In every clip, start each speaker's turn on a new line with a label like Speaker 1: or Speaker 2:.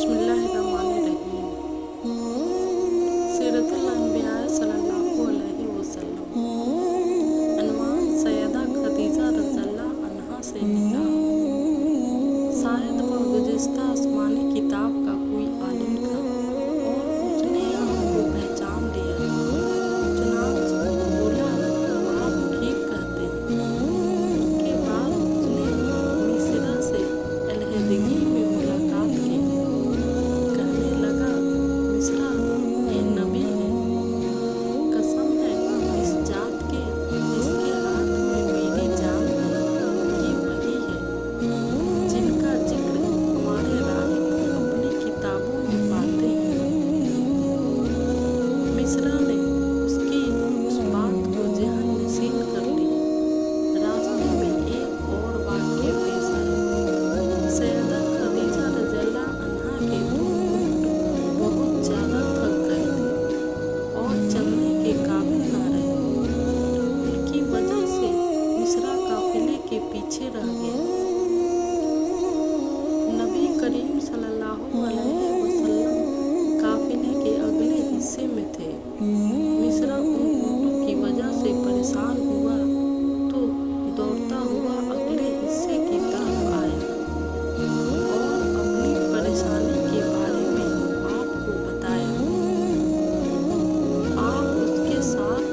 Speaker 1: बिस्मिल्लाहिर्रहमानिर्रहीम। सीरतुल अंबिया सल्लल्लाहु अलैहि वसल्लम। अनवान सैयदा खदीजा रज़ियल्लाहु अन्हा से निकाह। शायद वह गुज़िश्ता आसमानी किताब का कोई आलिम था और उसने आपको पहचान लिया था। चुनांच बोला, आप ठीक कहते हैं। उसके बाद उसने मिस्रा से अलहदगी में मुलाकात की। कहने लगा, मिस्रा, ये नबी है। कसम है इस जात की जिसके हाथ में मेरी जान है, ये वही है जिनका जिक्र हमारे राहिब अपनी किताबों में पाते हैं। मिस्रा ने उसकी उस बात को ज़हन नशीन कर लिया। रास्ते में एक और वाक़या पेश आया। सैयदा खदीजा रज़ियल्लाहु अन्हा के दो ऊँट बहुत ज़्यादा थक गए थे और चलने के काबिल न रहे। उनकी वजह से मिस्रा काफिले के पीछे रह गया। नबी करीम सल्लल्लाहु अलैहि वसल्लम काफिले के अगले हिस्से में थे। मिस्रा उन ऊँटों की वजह से परेशान हुआ तो दौड़ता हुआ अगले हिस्से की तरफ आया और अपनी परेशानी के बारे में आपको बताया। आप उसके साथ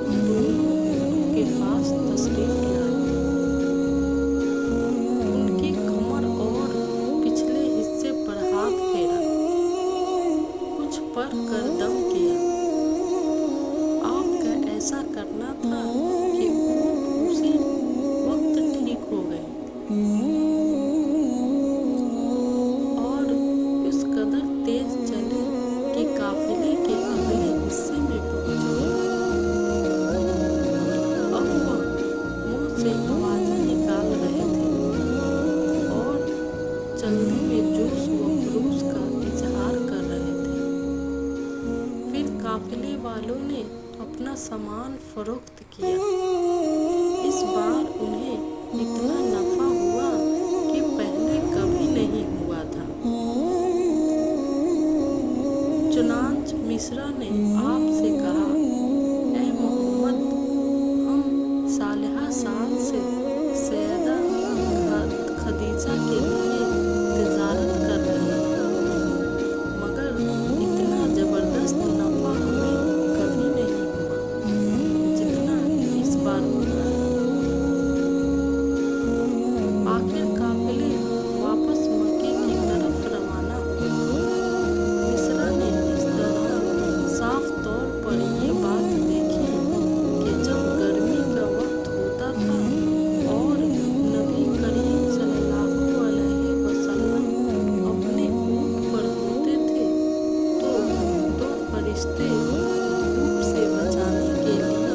Speaker 1: उन दोनों ऊँटों के पास तशरीफ लाए। उनकी कमर और पिछले हिस्से पर हाथ फेरा, कुछ पर कर दम किया। आपका ऐसा करना था कि ऊँट उसी वक्त ठीक हो गए और इस कदर तेज चले कि काफिले के अगले हिस्से में पहुंच गए। अब वह मुंह से आवाजें निकाल रहे थे और चलने में जोश व खरूश का इजहार कर रहे थे। फिर काफिले वालों ने अपना सामान फरोख्त किया। इस बार उन्हें इतना नफा हुआ कि पहले कभी नहीं हुआ था। चुनांच मिस्रा ने आपसे कहा, ए मोहम्मद, हम सालिहा साल से सैयदा खदीजा के लिए तिजारत कर रहे हैं, मगर इतना ज़बरदस्त नफा हमें कभी नहीं हुआ जितना इस बार हुआ है। आखिर काफिले वापस मक्के की तरफ रवाना हुए। मिस्रा ने इस दौरान साफ तौर पर ये बात देखी कि जब गर्मी का वक्त होता था और नबी करीम सल्लल्लाहु अलैहि वसल्लम अपने ऊँट पर होते थे तो दो फरिश्ते धूप से बचाने के लिए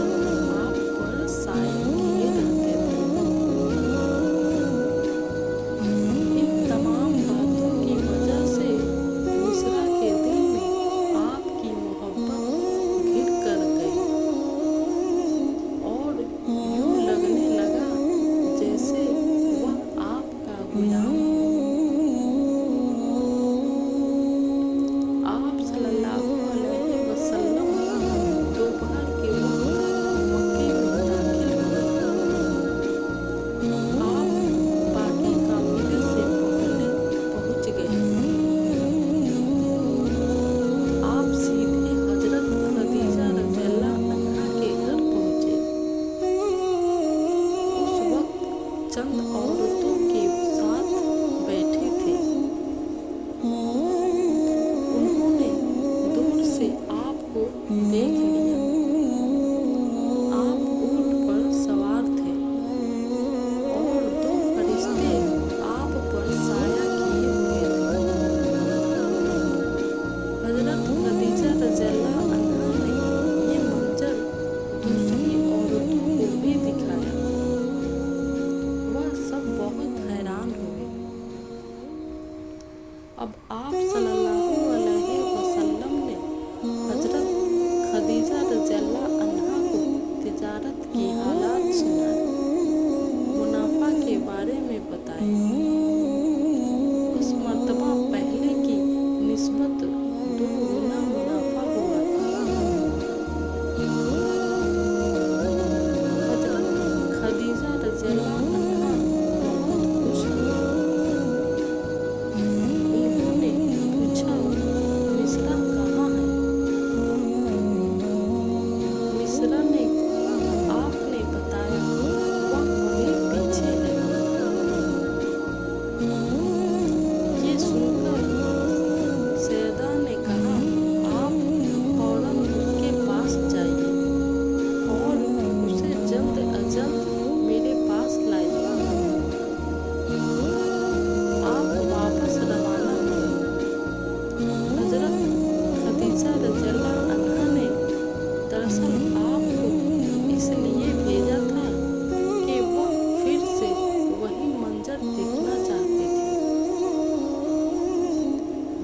Speaker 1: आप पर साया किए रहते थे। इन तमाम बातों की वजह से मिस्रा के दिल में आपकी मोहब्बत घिर कर गई और यूं लगने लगा जैसे वह आपका गुलाम हो। आप सल्लल्लाहु अलैहि वसल्लम दोपहर के वक्त मक्के में दाखिल हुए। आप बाकी काफिले से पहले पहुंच गए। आप सीधे हजरत खदीजा रज़ियल्लाहु अन्हा के घर पहुंचे। उस वक्त चंद औरतों के साथ बैठे थे। उन्होंने दूर से आपको देख लिया। आप ऊँट पर सवार थे और दो फरिश्ते आप पर साया किए हुए थे। हजरत खदीजा रज़ियल्लाहु अन्हा ने ये मंजर दूसरी औरतों को भी दिखाया। वह सब बहुत हैरान हुए। अब आप सल्लल्लाहु अलैहि वसल्लम ने हजरत खदीजा रज़ियल्लाहु अन्हा को तिजारत की हालात सुनाए, मुनाफा के बारे में बताए। उस मर्तबा पहले की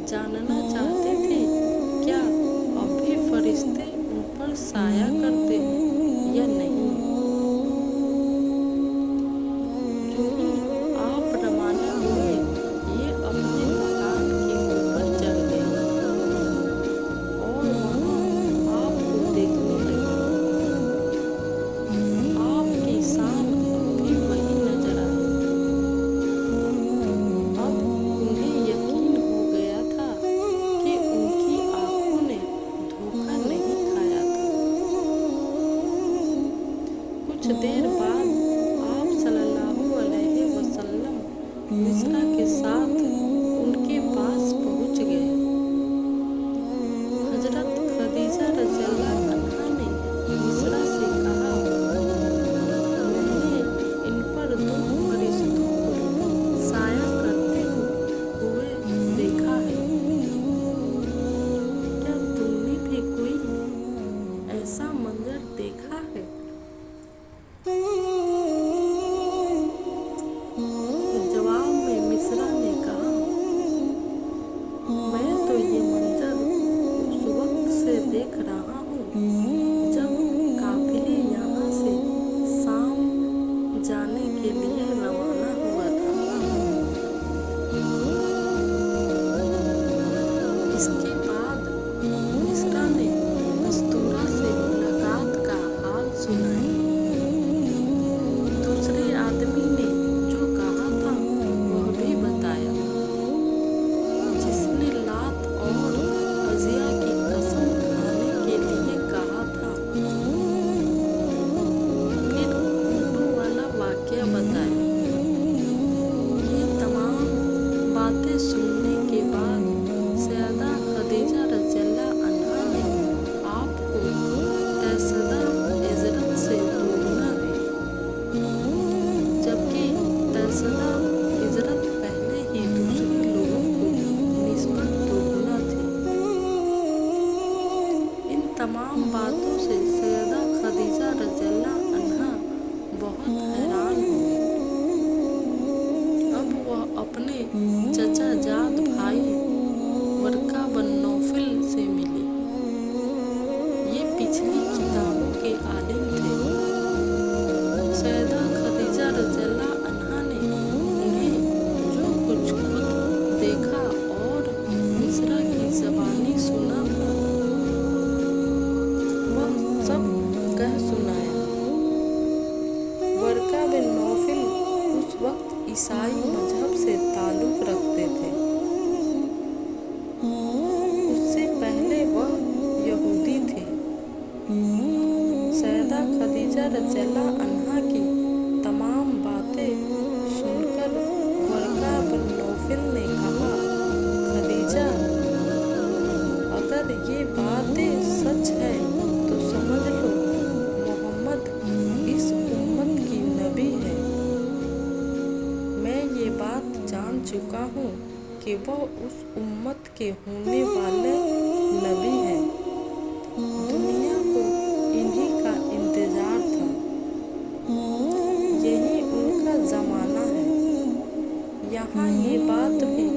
Speaker 1: जानना चाहते थे क्या अब भी फरिश्ते उन पर साया करते हैं या नहीं। जो ही आप रवाना हुए ये अपने मकान के ऊपर चढ़ गए और वहाँ आपको देखने लगे। आपकी शान अब भी वही नजर आई। अब उन्हें यकीन हो गया था कि उनकी आंखों ने धोखा नहीं खाया था। कुछ देर बाद आप सल्लल्लाहु अलैहि वसल्लम मिस्रा के साथ उनके पास पहुंच गए। हजरत खदीजा रज़ियल्लाहु अन्हा ने मिस्रा से कहा, मैंने इन पर 2 फरिश्तों को साया करते हुए देखा है। क्या तुमने भी कोई ऐसा मंजर देखा है। जवाब में मिस्रा ने कहा, मैं तो ये मंजर उस वक्त से देख रहा हूँ जब काफिले यहाँ से शाम जाने के लिए रवाना हुआ था। इसके बाद मिस्रा ने मस्तूरा से मुलाकात का हाल सुनाया। दूसरे आदमी ने जो कहा था वह भी बताया, जिसने लात और अज़िया की कसम खाने के लिए कहा था। फिर उर्दू वाला वाक़या बताया। ये तमाम बातें सुनने के बाद सैयदा खदीजा रज़ियल्लाहु अन्हा ने आपको तैसदा इज़रत से दोगुना दी, जबकि तैसदा इज़रत पहले ही दूसरे लोगों को निस्बत दोगुना थी। इन तमाम बातों से सैयदा खदीजा रज़ियल्लाहु अन्हा बहुत हैरान हुई। अब वह अपने चचा जाद भाई वरका बिन नौफल से मिली। ये पिछली किताबों के आलिम थे। सैयदा खदीजा रज़ियल्लाहु अन्हा ने उन्हें जो कुछ खुद देखा और मिस्रा की ज़बानी सुना था वह सब कह सुनाया। वरका बिन नौफल उस वक्त ईसाई मजहब से ताल्लुक़ रखते थे। उससे पहले वह यहूदी थे। सैयदा खदीजा रज़ियल्लाहु अन्हा की तमाम बातें सुनकर वरका बिन नौफल ने कहा, खदीजा, अगर ये बातें सच है तो समझ लो मोहम्मद इस उम्मत की नबी है। मैं ये बात जान चुका हूँ कि वह उस उम्मत के होने वाले नबी हैं। दुनिया को इन्हीं का इंतजार था। यही उनका ज़माना है। यहाँ ये बात भी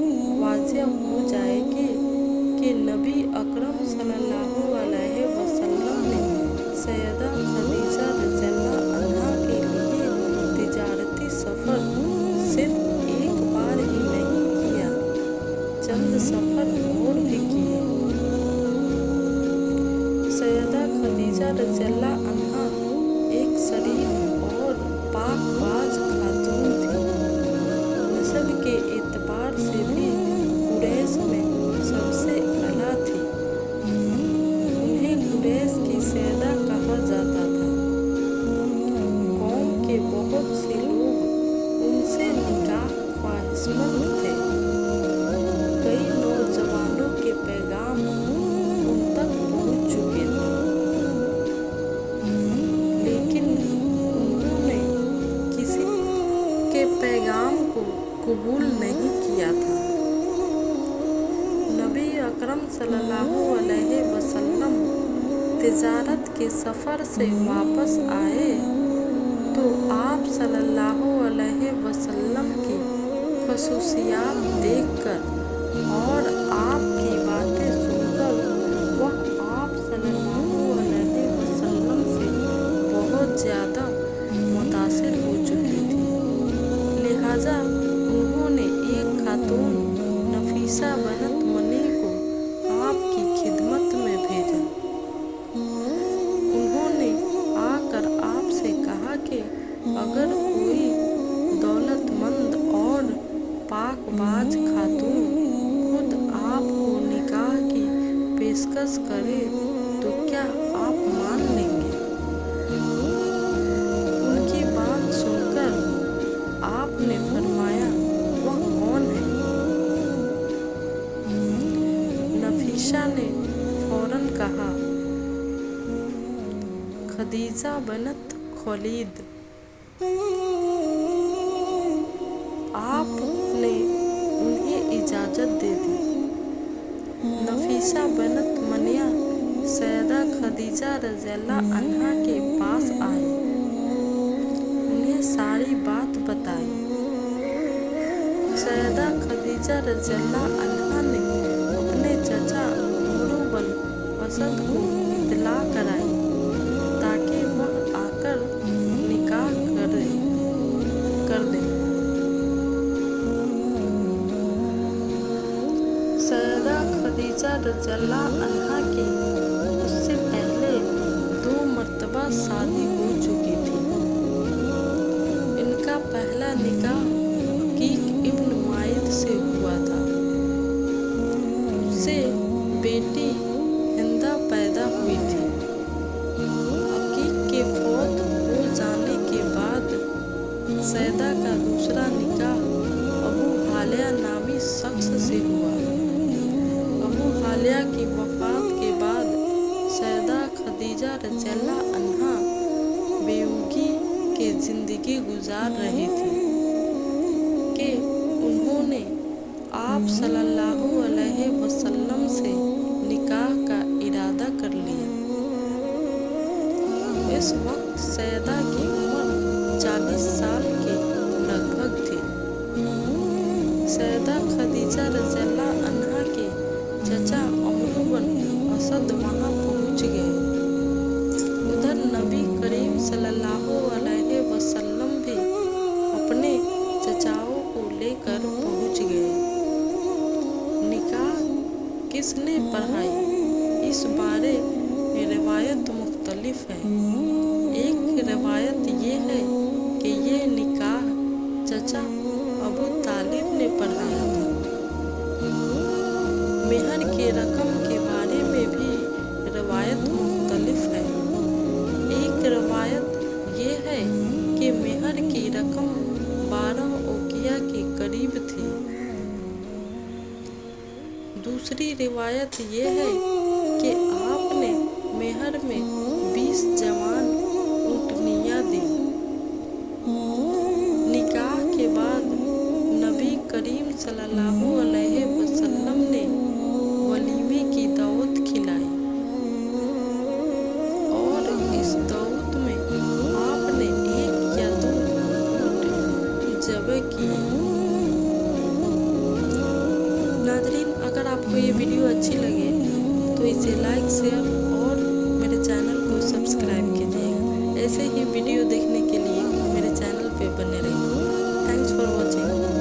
Speaker 1: वाज़ेह हो जाएगी कि नबी अकरम सल्लल्लाहु अलैहि वसल्लम ने सैयदा खदीजा रज़ियल्लाहु अन्हा के लिए तिजारती सफ़र सिर्फ एक बार ही नहीं किया, चंद सफ़र और भी किए। सैयदा खदीजा रज़ियल्लाहु अन्हा एक शरीफ और पाकबाज खातून थी। नस्ब के एतबार से भी कुरैश में सबसे आला थी। उन्हें कुरैश की सैयदा कहा जाता था। कौम के बहुत से लोग उनसे निकाह ख्वाहिशमंद थे। कई नौजवानों के पैगाम उन तक पहुंच चुके थे, लेकिन उन्होंने किसी के पैगाम को कबूल नहीं किया था। नबी अकरम सल्लल्लाहु अलैहि वसल्लम तिजारत के सफ़र से वापस आए तो आप सल्लल्लाहु अलैहि वसल्लम की खसूसियात देखकर और आप नफीसा बनत मनी को आपकी खिदमत में भेजा। उन्होंने आकर आपसे कहा कि अगर कोई दौलतमंद और पाकबाज खातून खुद आपको निकाह की पेशकश करे तो क्या आप मान लेंगे? उनकी बात सुनकर आपने फरमाया, वह कौन है? नफीसा ने फौरन कहा, खदीजा बनत खुवैलिद। आपने उन्हें इजाजत दे दी। नफीसा बनत मनिया सैयदा खदीजा रज़ियल्लाहु अन्हा के पास आए, उन्हें सारी बात बताई। सैयदा खदीजा रज़ियल्लाहु अन्हा ने अपने चचा उमर बिन असद को इत्तला कराई ताकि वह आकर निकाह कर दे। सैयदा खदीजा रज़ियल्लाहु अन्हा की उससे पहले 2 मर्तबा शादी हो चुकी थी। इनका पहला निकाह अकीक इब्न माइद से हुआ था। उससे बेटी हिंदा पैदा हुई थी। अकीक के फौत हो जाने के बाद सैयदा का दूसरा निकाह अबू हालिया नामी शख्स से हुआ। अबू हालिया की वफात के बाद सैयदा खदीजा रज़ियल्लाहु अन्हा बेवगी की जिंदगी गुजार रही थी कि उन्होंने आप सल्लल्लाहु अलैहि वसल्लम से निकाह का इरादा कर लिया। इस वक्त सैयदा की उम्र 40 साल के लगभग थी। सैयदा खदीजा रज़ियल्लाहु अन्हा के चचा उमर बिन असद वहां पहुंच गए। उधर नबी करीम सल्लल्लाहु अलैहि वसल्लम भी अपने चचाओं को लेकर पहुंच गए। निकाह किसने पढ़ाई, इस बारे में रिवायत मुख्तलिफ है। एक रिवायत ये है कि ये निकाह चचा अबू तालिब ने पढ़ाया था। मेहर के रकम के बारे में भी रिवायत मुख्तलिफ है। एक रिवायत ये है कि मेहर की रकम 12 औकिया के करीब थी। दूसरी रिवायत ये है कि आपने मेहर में 20 जवान ऊँटनियाँ दी। निकाह के बाद नबी करीम सल्लल्लाहु अलैहि वसल्लम ने वलीमे की दावत खिलाई और इस दावत में आपने 1 या 2 ऊँट ज़बह किए। नाज़रीन, अगर आपको ये वीडियो अच्छी लगे तो इसे लाइक, शेयर और मेरे चैनल को सब्सक्राइब कीजिएगा। ऐसे ही वीडियो देखने के लिए मेरे चैनल पे बने रहिए। Thanks for watching.